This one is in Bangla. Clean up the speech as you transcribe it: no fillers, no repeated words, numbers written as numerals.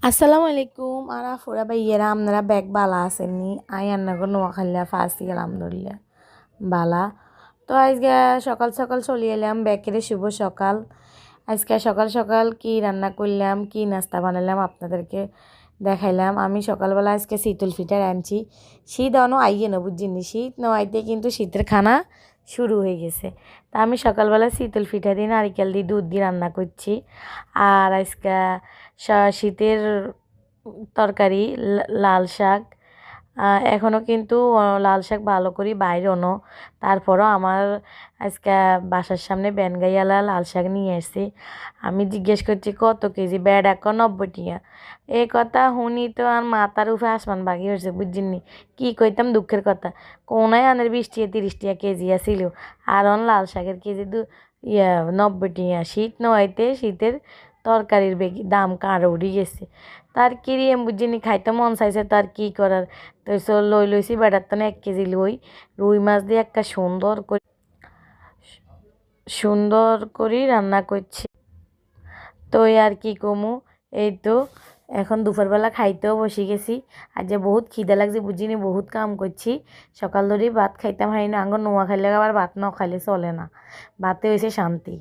আসসালামু আলাইকুম ফুরা ভাইয়েরা আপনারা ব্যাগ বালা আসেননি আই আন্নাগর নোয়াখালীয়া ফার্সি আলহামদুলিল্লাহ বালা। তো আজকে সকাল সকাল চলে এলাম ব্যাকেরে শুভ সকাল। আজকে সকাল সকাল কি রান্না করলাম কি নাস্তা বানালাম আপনাদেরকে দেখাইলাম। আমি সকালবেলা আজকে শীতল পিঠা রাঁধছি। শীত অন আইয়ে না বুঝিনি, শীত নয়তে কিন্তু শীতের খানা শুরু হয়ে গেছে। তা আমি সকালবেলা শীতল পিঠা দিয়ে নারিকেল দিয়ে দুধ দিয়ে রান্না করছি। আর আজকে শীতের তরকারি লাল শাক। এখনও কিন্তু লাল শাক ভালো করে বাইরনো, তারপরও আমার আজকে বাসার সামনে বেনগাইয়ালা লাল শাক নিয়ে এসেছি। আমি জিজ্ঞেস করছি কত কেজি, বেড 90 টিয়া। এই কথা শুনি তো আর মাথার উপরে আসমান বাগি হয়েছে বুঝিনি। কি কইতাম দুঃখের কথা, কোনায় আনের 20 টিয়া 30 টিয়া কেজি আসিল, আর লাল শাকের কেজি 90 টিয়া। শীত নয়তে শীতের তরকারির বেগি দাম কারো উড়ি গেছে। তার কিরি এম বুঝিনি খাইতে মন চাইছে, তার কি করার। তো লইছি বেটার তো 1 কেজি রুই মাছ দিয়ে একটা সুন্দর করে রান্না করছি। তো আর কি কমু, এই তো এখন দুপুরবেলা খাইতেও বসে গেছি। আর যে বহুত খিদে লাগছে বুঝিনি, বহুত কাম করছি। সকাল ধরেই ভাত খাইতাম হাই না, আঙ্গ নোয়া খাইলে আবার ভাত না খাইলে চলে না, ভাতে হয়েছে শান্তি।